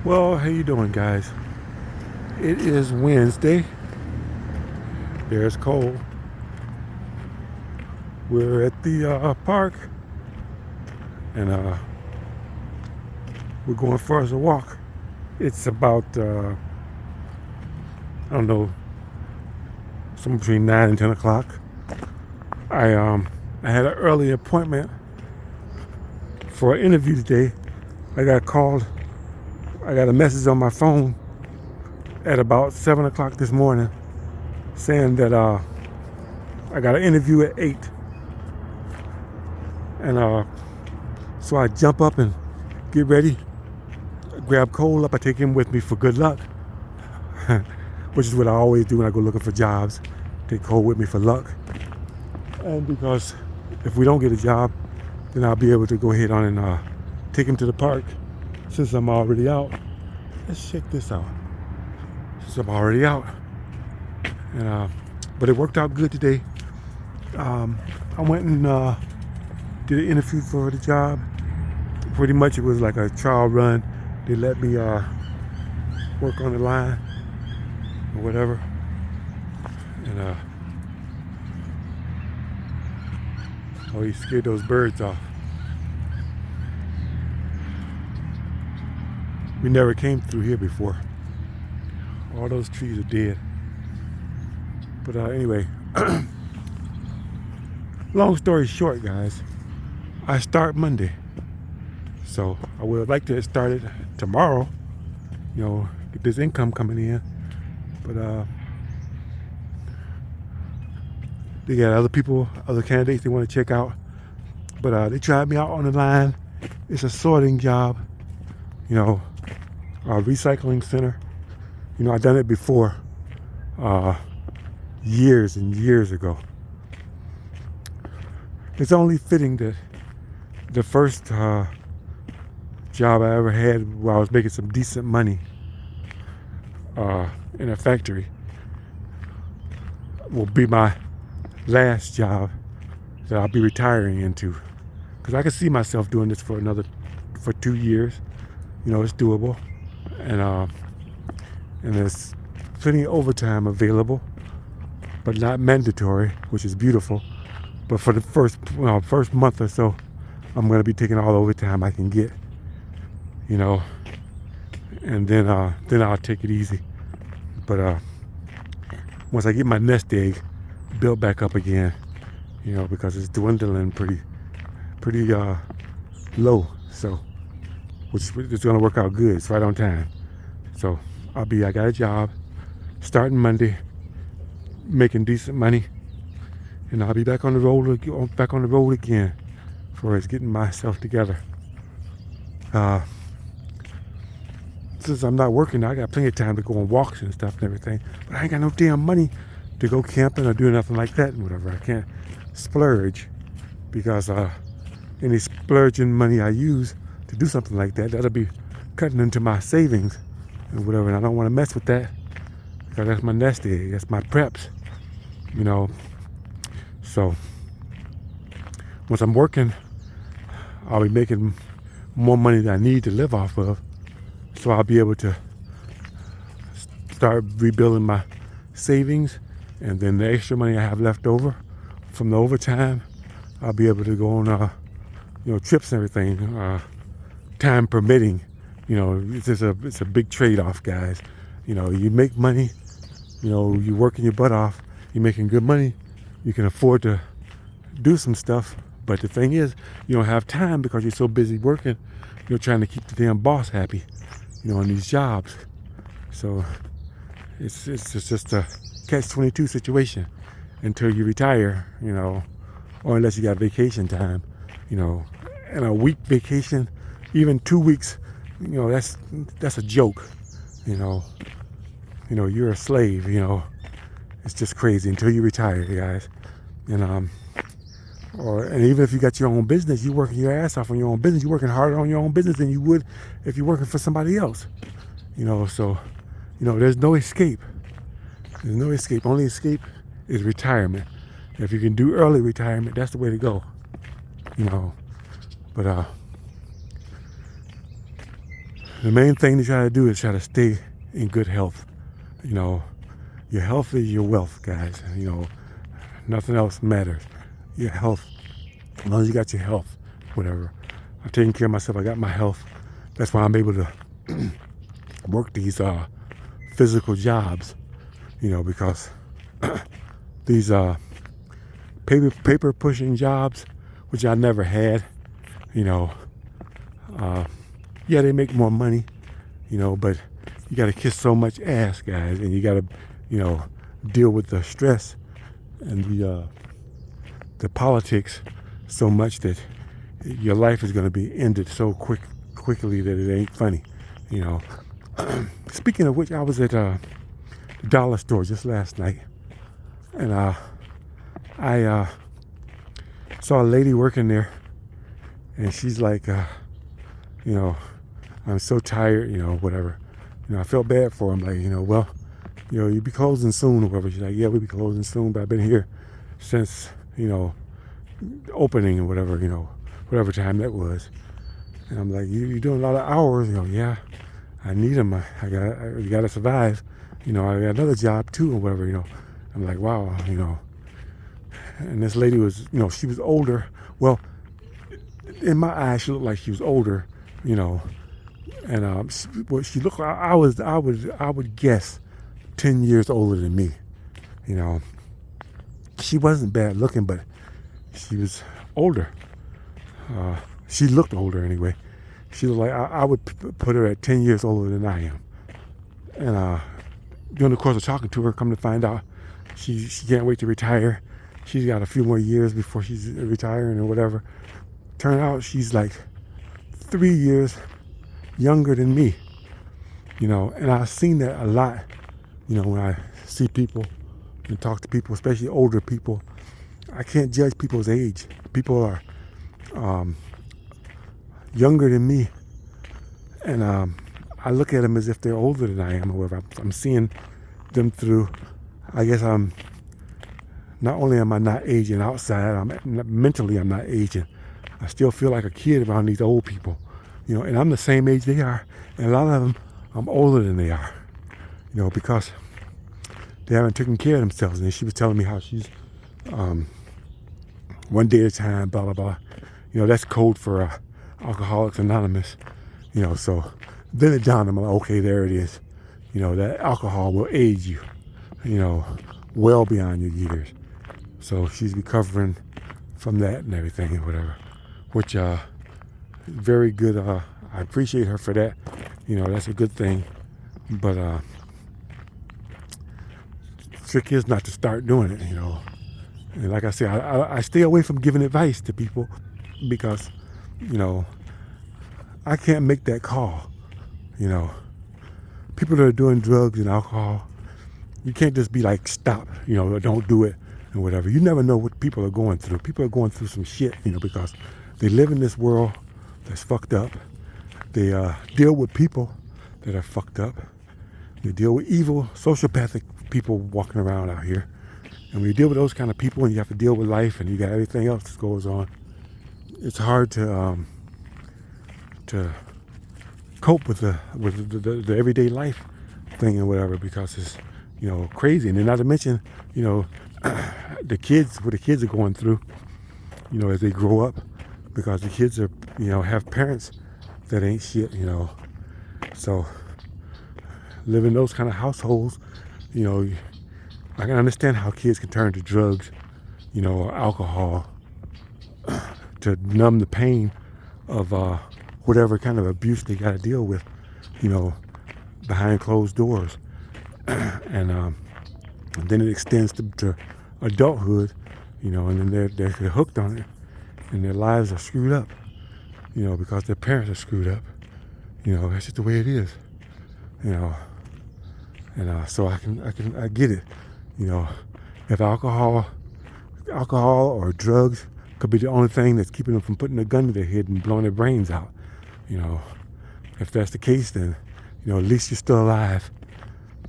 Well, how you doing, guys? It is Wednesday. There's Cole. We're at the park, and we're going for us a walk. It's about I don't know, somewhere between 9 and 10 o'clock. I had an early appointment for an interview today. I got called. I got a message on my phone at about 7 o'clock this morning saying that I got an interview at 8. And so I jump up and get ready, grab Cole up, I take him with me for good luck, which is what I always do when I go looking for jobs. Take Cole with me for luck. And because if we don't get a job, then I'll be able to go ahead on and take him to the park since I'm already out. Let's check this out. Since I'm already out. And but it worked out good today. I went and did an interview for the job. Pretty much it was like a trial run. They let me work on the line or whatever. And oh, he scared those birds off. We never came through here before. All those trees are dead. But anyway, long story short, guys, I start Monday. So I would like to start it tomorrow, get this income coming in. But they got other people, other candidates they want to check out. But they tried me out on the line. It's a sorting job, a recycling center. I've done it before, years and years ago. It's only fitting that the first job I ever had where I was making some decent money in a factory will be my last job that I'll be retiring into, because I can see myself doing this for 2 years. It's doable, and there's plenty of overtime available, but not mandatory, which is beautiful. But for the first month or so, I'm going to be taking all the overtime I can get, and then I'll take it easy. But once I get my nest egg built back up again, because it's dwindling pretty low, so which is going to work out good. It's right on time. So I got a job starting Monday, making decent money, and I'll be back on the road again for getting myself together. Since I'm not working, I got plenty of time to go on walks and stuff and everything, but I ain't got no damn money to go camping or do nothing like that and whatever. I can't splurge, because any splurging money I use to do something like that, that'll be cutting into my savings and whatever, and I don't want to mess with that, because that's my nest egg, that's my preps, So once I'm working, I'll be making more money than I need to live off of, so I'll be able to start rebuilding my savings, and then the extra money I have left over from the overtime, I'll be able to go on trips and everything, time permitting. It's a big trade-off, guys. You make money, you're working your butt off, you're making good money, you can afford to do some stuff. But the thing is, you don't have time because you're so busy working, trying to keep the damn boss happy, in these jobs. So it's just a catch-22 situation until you retire, or unless you got vacation time, and a week vacation, even 2 weeks, that's a joke, you're a slave, it's just crazy until you retire, guys. And even if you got your own business, you're working your ass off on your own business. You're working harder on your own business than you would if you're working for somebody else. So there's no escape. There's no escape. Only escape is retirement. If you can do early retirement, that's the way to go. But The main thing to try to do is try to stay in good health. You know, your health is your wealth, guys. You know, nothing else matters. Your health, as long as you got your health, whatever. I'm taking care of myself. I got my health. That's why I'm able to work these physical jobs. You know, because these paper pushing jobs, which I never had. You know, yeah, they make more money. You know, but you got to kiss so much ass, guys, and you got to, you know, deal with the stress and the politics so much that your life is going to be ended so quickly that it ain't funny. You know. Speaking of which, I was at the dollar store just last night, and I saw a lady working there, and she's like, you know, I'm so tired, you know, whatever. You know, I felt bad for him, like, you know, well, you know, you'll be closing soon or whatever. She's like, yeah, we'll be closing soon, but I've been here since, you know, opening or whatever, you know, whatever time that was. And I'm like, you're doing a lot of hours. You know, yeah, I need them. You gotta survive. You know, I got another job too or whatever, you know. I'm like, wow, you know. And this lady was, you know, she was older. Well, in my eyes, she looked like she was older, you know. And she looked like I would guess 10 years older than me. You know, she wasn't bad looking, but she was older. She looked older anyway. She looked like I would put her at 10 years older than I am. And during the course of talking to her, come to find out, she can't wait to retire. She's got a few more years before she's retiring or whatever. Turned out she's like 3 years younger than me, you know. And I've seen that a lot, you know, when I see people and talk to people, especially older people. I can't judge people's age. People are younger than me, and I look at them as if they're older than I am or whatever. I'm seeing them through, I guess not only am I not aging outside, mentally I'm not aging. I still feel like a kid around these old people, you know, and I'm the same age they are. And a lot of them, I'm older than they are, you know, because they haven't taken care of themselves. And she was telling me how she's one day at a time, blah, blah, blah. You know, that's code for Alcoholics Anonymous, you know. So then it dawned on me, okay, there it is. You know, that alcohol will age you, you know, well beyond your years. So she's recovering from that and everything and whatever, which very good. I appreciate her for that. You know, that's a good thing. But trick is not to start doing it, you know. And like I said, I stay away from giving advice to people because, you know, I can't make that call. You know, people that are doing drugs and alcohol, you can't just be like, stop, you know, or don't do it and whatever. You never know what people are going through. People are going through some shit, you know, because they live in this world that's fucked up. They deal with people that are fucked up. They deal with evil, sociopathic people walking around out here. And when you deal with those kind of people and you have to deal with life and you got everything else that goes on, it's hard to cope with the everyday life thing and whatever, because it's, you know, crazy. And then not to mention, you know, what the kids are going through, you know, as they grow up, because the kids are, you know, have parents that ain't shit, you know. So live in those kind of households, you know, I can understand how kids can turn to drugs, you know, or alcohol to numb the pain of whatever kind of abuse they got to deal with, you know, behind closed doors. And then it extends to adulthood, you know, and then they're hooked on it, and their lives are screwed up, you know, because their parents are screwed up. You know, that's just the way it is, you know. And so I get it, you know. If alcohol or drugs could be the only thing that's keeping them from putting a gun to their head and blowing their brains out, you know, if that's the case, then, you know, at least you're still alive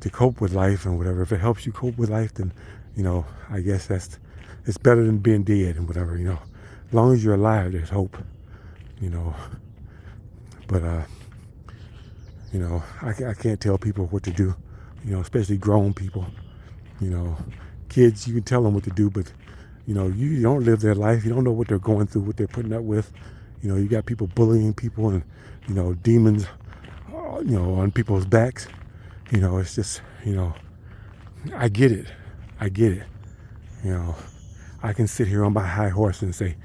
to cope with life and whatever. If it helps you cope with life, then, you know, I guess it's better than being dead and whatever, you know. As long as you're alive, there's hope, you know. But You know, I can't tell people what to do, you know, especially grown people. You know, kids, you can tell them what to do, but, you know, you don't live their life. You don't know what they're going through, what they're putting up with. You know, you got people bullying people and, you know, demons, you know, on people's backs. You know, it's just, you know, I get it. I get it. You know, I can sit here on my high horse and say,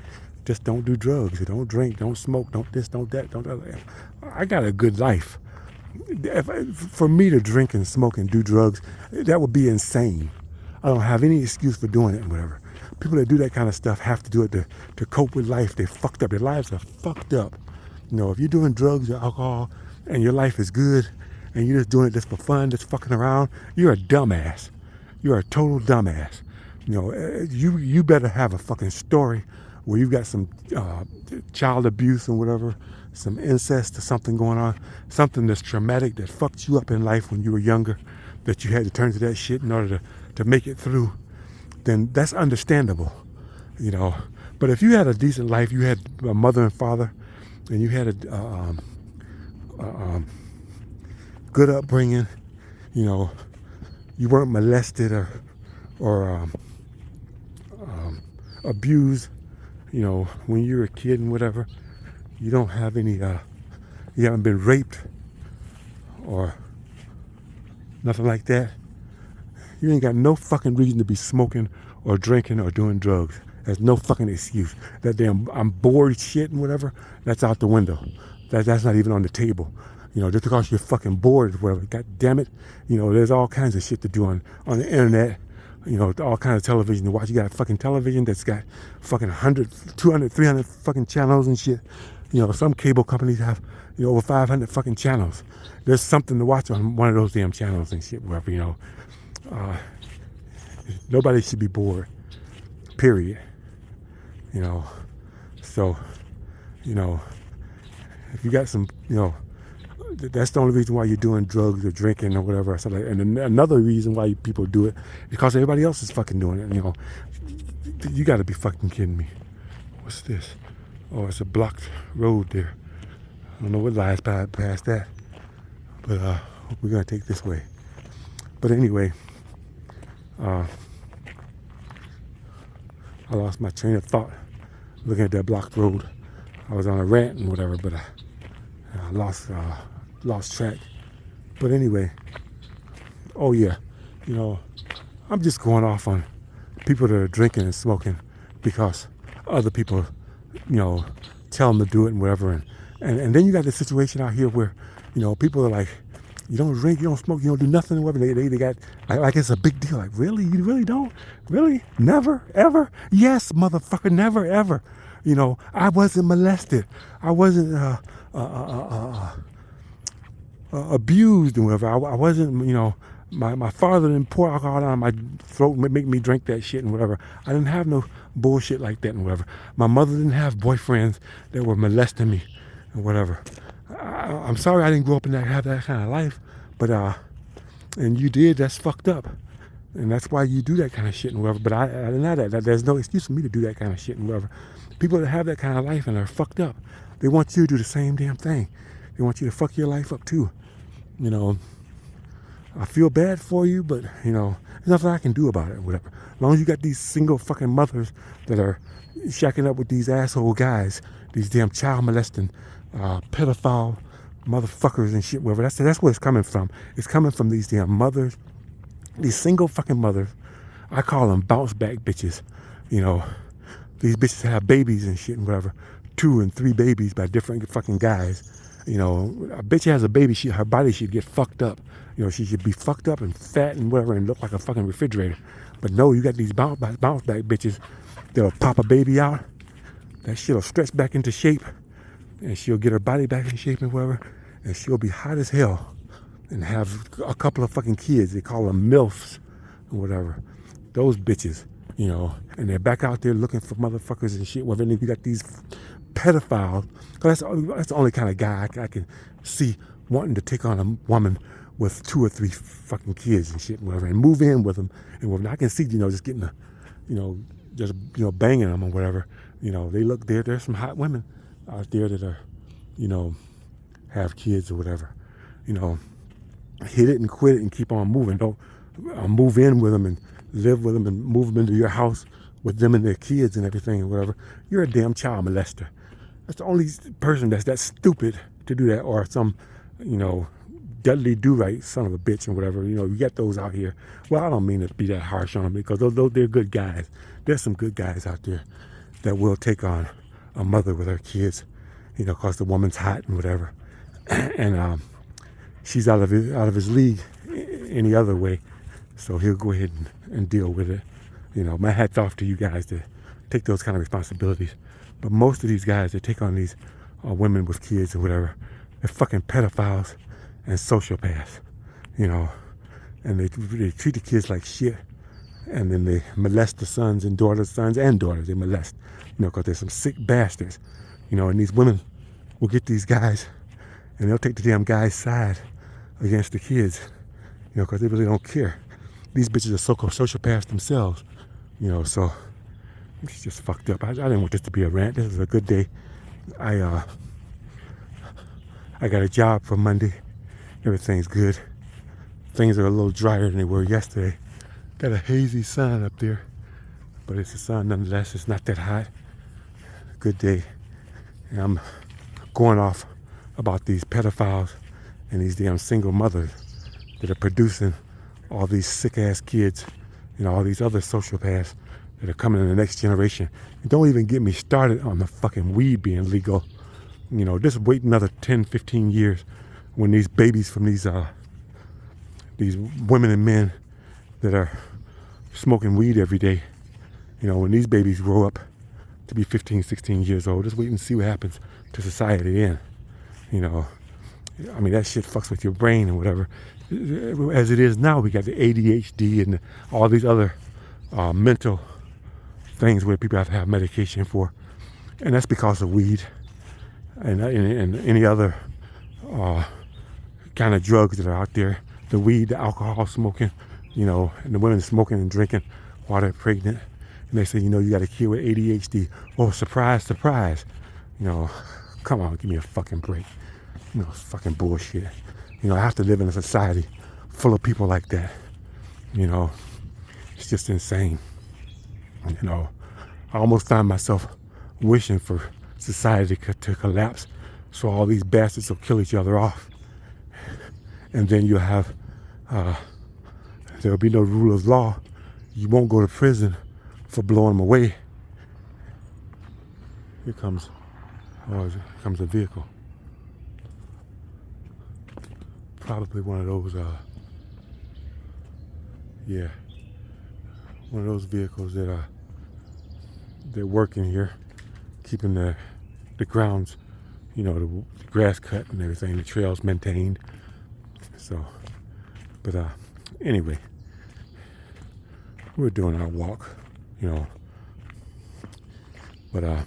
just don't do drugs, don't drink, don't smoke, don't this, don't that, don't that. I got a good life. For me to drink and smoke and do drugs, that would be insane. I don't have any excuse for doing it and whatever. People that do that kind of stuff have to do it to cope with life. They're fucked up. Their lives are fucked up. You know, if you're doing drugs or alcohol and your life is good and you're just doing it just for fun, just fucking around, you're a dumbass. You're a total dumbass. You know, you better have a fucking story where you've got some child abuse and whatever, some incest or something going on, something that's traumatic that fucked you up in life when you were younger, that you had to turn to that shit in order to make it through, then that's understandable, you know. But if you had a decent life, you had a mother and father, and you had a good upbringing, you know, you weren't molested or abused, you know, when you were a kid and whatever, you don't have any, you haven't been raped or nothing like that, you ain't got no fucking reason to be smoking or drinking or doing drugs. There's no fucking excuse. That damn I'm bored shit and whatever, that's out the window. That's not even on the table. You know, just because you're fucking bored or whatever, god damn it, you know, there's all kinds of shit to do on the internet. You know, all kinds of television to watch. You got a fucking television that's got fucking 100, 200, 300 fucking channels and shit. You know, some cable companies have, you know, over 500 fucking channels. There's something to watch on one of those damn channels and shit, whatever, you know. Nobody should be bored, period. You know, so, you know, if you got some, you know, that's the only reason why you're doing drugs or drinking or whatever. And another reason why people do it is because everybody else is fucking doing it. You know, you got to be fucking kidding me. What's this? Oh, it's a blocked road there. I don't know what lies past that, but we're gonna take this way. But anyway, I lost my train of thought looking at that blocked road. I was on a rant and whatever, but I lost track. But anyway, oh yeah, you know, I'm just going off on people that are drinking and smoking because other people, you know, tell them to do it and whatever. And then you got this situation out here where, you know, people are like, you don't drink, you don't smoke, you don't do nothing, whatever. They got, like it's a big deal. Like, really? You really don't? Really? Never? Ever? Yes, motherfucker, never, ever. You know, I wasn't molested. I wasn't abused and whatever. I wasn't, you know, my father didn't pour alcohol down my throat and make me drink that shit and whatever. I didn't have no bullshit like that and whatever. My mother didn't have boyfriends that were molesting me and whatever. I'm sorry I didn't grow up and have that kind of life, but and you did, that's fucked up. And that's why you do that kind of shit and whatever. But I deny that. There's no excuse for me to do that kind of shit and whatever. People that have that kind of life and are fucked up, they want you to do the same damn thing. They want you to fuck your life up too. You know, I feel bad for you, but, you know, there's nothing I can do about it or whatever. As long as you got these single fucking mothers that are shacking up with these asshole guys, these damn child molesting, pedophile motherfuckers and shit, whatever. That's where it's coming from. It's coming from these damn mothers, these single fucking mothers. I call them bounce back bitches. You know, these bitches have babies and shit and whatever. 2 and 3 babies by different fucking guys. You know, a bitch has a baby, her body should get fucked up. You know, she should be fucked up and fat and whatever and look like a fucking refrigerator. But no, you got these bounce back bitches that'll pop a baby out. That shit'll stretch back into shape and she'll get her body back in shape and whatever. And she'll be hot as hell and have a couple of fucking kids. They call them MILFs or whatever. Those bitches, you know, and they're back out there looking for motherfuckers and shit. Well, then you got these pedophiles. Cause that's the only kind of guy I can see wanting to take on a woman with 2 or 3 fucking kids and shit and whatever, and move in with them. And whatever. I can see, you know, just getting just, you know, banging them or whatever. You know, they look there's some hot women out there that are, you know, have kids or whatever. you know, hit it and quit it and keep on moving. Don't move in with them and live with them and move them into your house with them and their kids and everything and whatever. You're a damn child molester. That's the only person that's that stupid to do that, or some, you know, Dudley Do-Right son of a bitch and whatever. You know, you get those out here. Well, I don't mean to be that harsh on them, because those they're good guys. There's some good guys out there that will take on a mother with her kids, you know, because the woman's hot and whatever. And she's out of his league any other way. So he'll go ahead and deal with it. You know, my hat's off to you guys to take those kind of responsibilities. But most of these guys that take on these women with kids or whatever, they're fucking pedophiles and sociopaths, you know. And they treat the kids like shit. And then they molest the sons and daughters. They molest, you know, because they're some sick bastards, you know. And these women will get these guys and they'll take the damn guy's side against the kids, you know, because they really don't care. These bitches are sociopaths themselves, you know, so it's just fucked up. I didn't want this to be a rant. This is a good day. I got a job for Monday. Everything's good. Things are a little drier than they were yesterday. Got a hazy sun up there, but it's a sun nonetheless. It's not that hot. Good day. And I'm going off about these pedophiles and these damn single mothers that are producing all these sick-ass kids, you know, all these other sociopaths that are coming in the next generation. And don't even get me started on the fucking weed being legal. You know, just wait another 10, 15 years when these babies from these women and men that are smoking weed every day, you know, when these babies grow up to be 15, 16 years old, just wait and see what happens to society then. You know, I mean, that shit fucks with your brain and whatever. As it is now, we got the ADHD and all these other mental things where people have to have medication for. And that's because of weed and any other kind of drugs that are out there. The weed, the alcohol smoking, you know, and the women smoking and drinking while they're pregnant. And they say, you know, you got a kid with ADHD. Oh, surprise, surprise. You know, come on, give me a fucking break. You know, it's fucking bullshit. You know, I have to live in a society full of people like that. You know, it's just insane. You know, I almost find myself wishing for society to collapse so all these bastards will kill each other off. And then you'll have, there'll be no rule of law. You won't go to prison for blowing them away. Here comes a vehicle. Probably one of those, one of those vehicles that they're working here, keeping the grounds, you know, the grass cut and everything, the trails maintained. So, but anyway, we're doing our walk, you know. But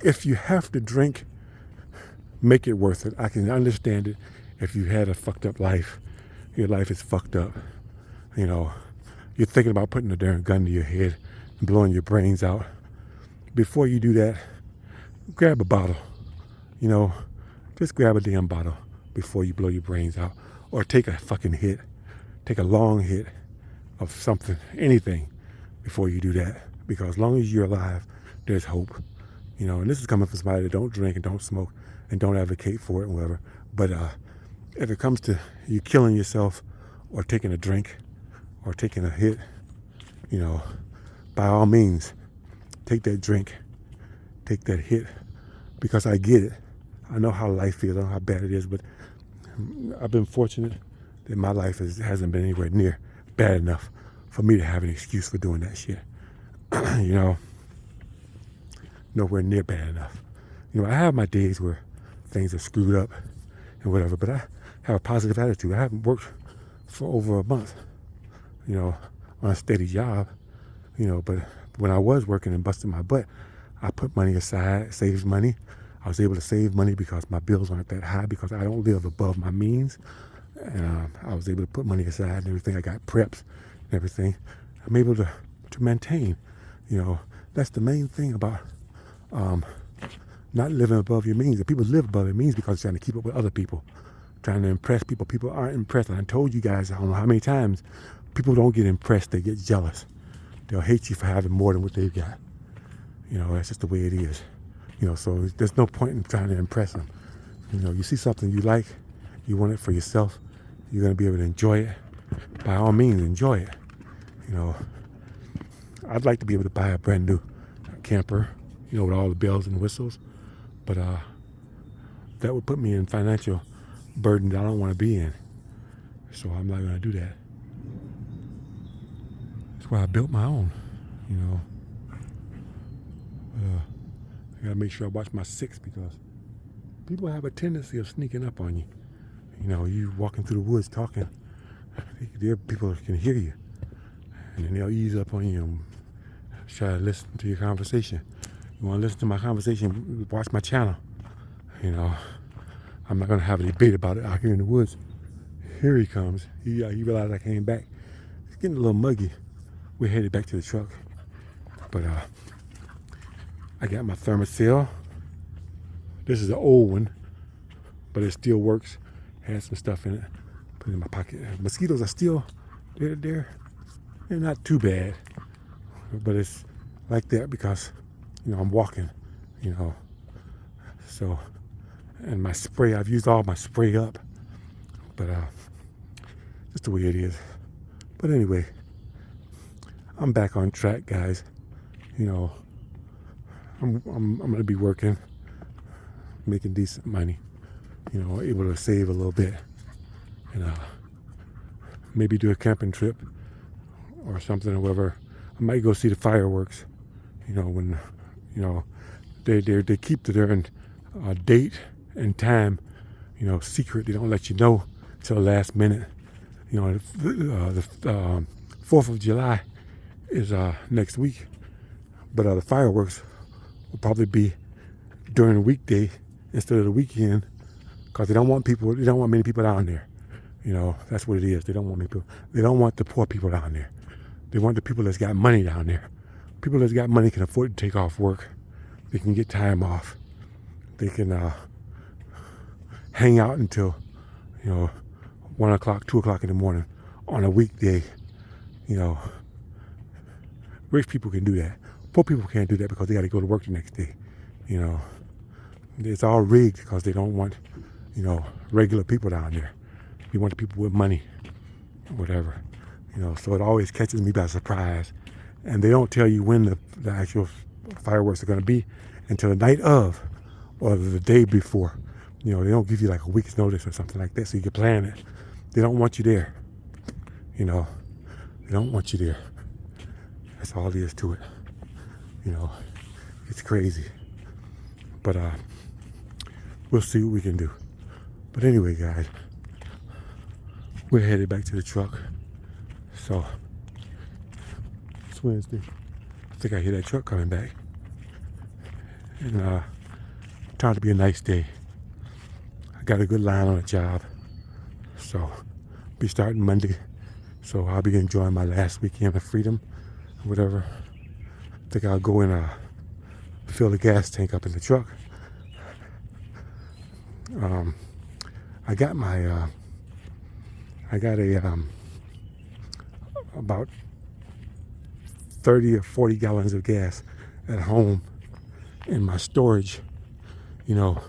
if you have to drink, make it worth it. I can understand it if you had a fucked up life. Your life is fucked up. You know, you're thinking about putting a darn gun to your head and blowing your brains out. Before you do that, grab a bottle. You know, just grab a damn bottle before you blow your brains out. Or take a fucking hit. Take a long hit of something, anything, before you do that. Because as long as you're alive, there's hope. You know, and this is coming from somebody that don't drink and don't smoke and don't advocate for it and whatever. But if it comes to you killing yourself or taking a drink or taking a hit, you know, by all means, take that drink, take that hit, because I get it. I know how life feels, I know how bad it is, but I've been fortunate that my life hasn't been anywhere near bad enough for me to have an excuse for doing that shit. You know, nowhere near bad enough. You know, I have my days where things are screwed up and whatever, but I have a positive attitude. I haven't worked for over a month, you know, on a steady job, you know, but when I was working and busting my butt, I put money aside, saved money. I was able to save money because my bills aren't that high, because I don't live above my means. And I was able to put money aside and everything. I got preps and everything. I'm able to maintain, you know. That's the main thing about not living above your means. If people live above their means because they're trying to keep up with other people, trying to impress people. People aren't impressed. And I told you guys, I don't know how many times, people don't get impressed, they get jealous. They'll hate you for having more than what they've got. You know, that's just the way it is. You know, so there's no point in trying to impress them. You know, you see something you like, you want it for yourself, you're going to be able to enjoy it. By all means, enjoy it. You know, I'd like to be able to buy a brand new camper, you know, with all the bells and whistles, but that would put me in financial burden that I don't want to be in. So I'm not going to do that. That's why I built my own, you know. I got to make sure I watch my six, because people have a tendency of sneaking up on you. You know, you walking through the woods talking, there people can hear you, and then they'll ease up on you and try to listen to your conversation. You want to listen to my conversation, watch my channel. You know, I'm not going to have a debate about it out here in the woods. Here he comes. He realized I came back. It's getting a little muggy. We're headed back to the truck. But I got my thermocell. This is an old one, but it still works. Has some stuff in it. Put it in my pocket. Mosquitoes are still, they're not too bad. But it's like that because, you know, I'm walking, you know. So, and my spray, I've used all my spray up. But just the way it is. But anyway, I'm back on track, guys. You know, I'm gonna be working, making decent money. You know, able to save a little bit, and maybe do a camping trip or something, or whatever. I might go see the fireworks. You know, when, you know, they keep their date and time, you know, secret. They don't let you know till the last minute. You know, the 4th of July is next week, but the fireworks will probably be during the weekday instead of the weekend, because they don't want many people down there. You know, that's what it is. They don't want people. They don't want the poor people down there. They want the people that's got money down there. People that's got money can afford to take off work. They can get time off. They can hang out until, you know, 1 o'clock, 2 o'clock in the morning on a weekday. You know, rich people can do that. Poor people can't do that because they got to go to work the next day. You know, it's all rigged because they don't want, you know, regular people down there. They want the people with money, whatever. You know, so it always catches me by surprise. And they don't tell you when the actual fireworks are going to be until the night of or the day before. You know, they don't give you like a week's notice or something like that so you can plan it. They don't want you there. You know, they don't want you there. That's all there is to it. You know, it's crazy. But we'll see what we can do. But anyway, guys, we're headed back to the truck. So it's Wednesday. I think I hear that truck coming back. And trying to be a nice day. I got a good line on the job. So be starting Monday. So I'll be enjoying my last weekend of freedom, or whatever. I think I'll go and fill the gas tank up in the truck. I got about 30 or 40 gallons of gas at home in my storage, you know,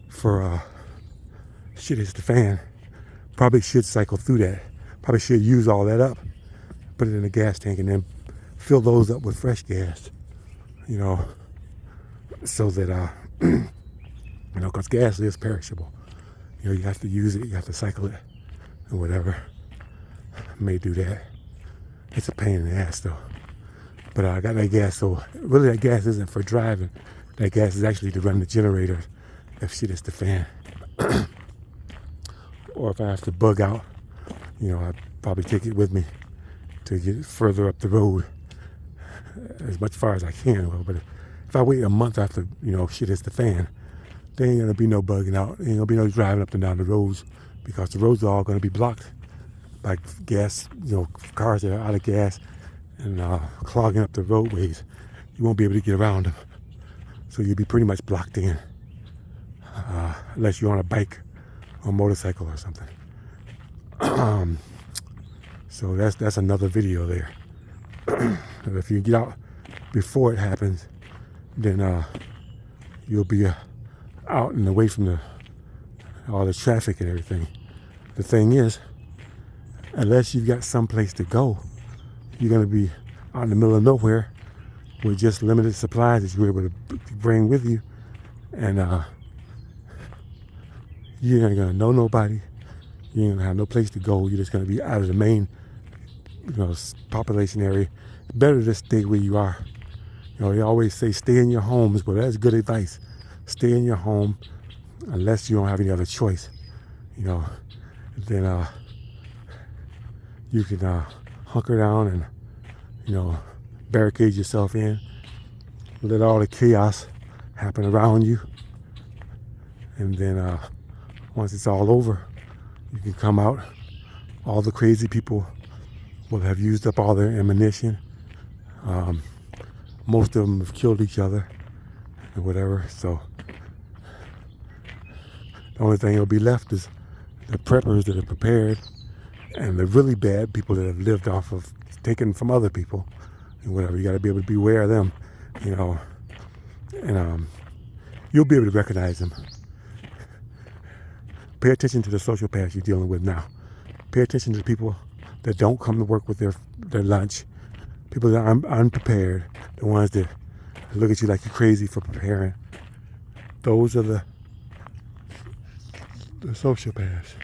for shit hits the fan. Probably should cycle through that. Probably should use all that up, put it in the gas tank, and then fill those up with fresh gas, you know, so that, you know, because gas is perishable. You know, you have to use it, you have to cycle it, and whatever. I may do that. It's a pain in the ass, though. But I got that gas, so really that gas isn't for driving. That gas is actually to run the generator if shit is the fan. Or if I have to bug out, you know, I'd probably take it with me to get further up the road as much far as I can. But if I wait a month after, you know, shit hits the fan, there ain't gonna be no bugging out. There ain't gonna be no driving up and down the roads, because the roads are all gonna be blocked by gas, you know, cars that are out of gas and clogging up the roadways. You won't be able to get around them. So you'll be pretty much blocked in, unless you're on a bike or motorcycle or something. So that's another video there. If you get out before it happens, then you'll be out and away from all the traffic and everything. The thing is, unless you've got someplace to go, you're going to be out in the middle of nowhere with just limited supplies that you're able to bring with you, and you ain't going to know nobody. You ain't going to have no place to go. You're just going to be out of the main, population area. Better to stay where you are. They always say stay in your homes, but that's good advice. Stay in your home unless you don't have any other choice. Then you can hunker down and barricade yourself in. Let all the chaos happen around you, and then once it's all over, you can come out. All the crazy people will have used up all their ammunition. Most of them have killed each other or whatever, so the only thing that'll be left is the preppers that are prepared and the really bad people that have lived off of taking from other people and whatever. You got to be able to be aware of them, and you'll be able to recognize them. Pay attention to the sociopaths you're dealing with now. Pay attention to the people that don't come to work with their lunch, people that are unprepared, the ones that look at you like you're crazy for preparing. Those are the sociopaths.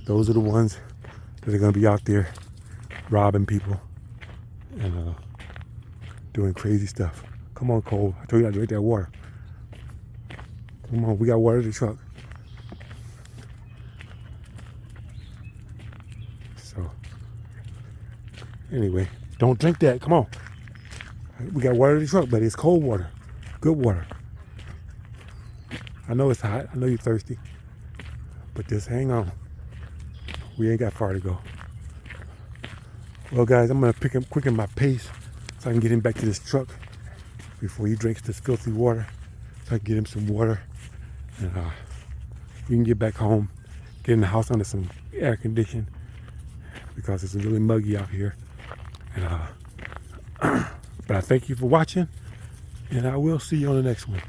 Those are the ones that are going to be out there robbing people and doing crazy stuff. Come on, Cole. I told you not to drink that water. Come on, we got water in the truck. So, anyway, don't drink that. Come on. We got water in the truck, buddy. It's cold water. Good water. I know it's hot. I know you're thirsty. But just hang on. We ain't got far to go. Well, guys, I'm going to quicken my pace so I can get him back to this truck before he drinks this filthy water. So I can get him some water. And we can get back home, get in the house under some air conditioning because it's really muggy out here. And but I thank you for watching, and I will see you on the next one.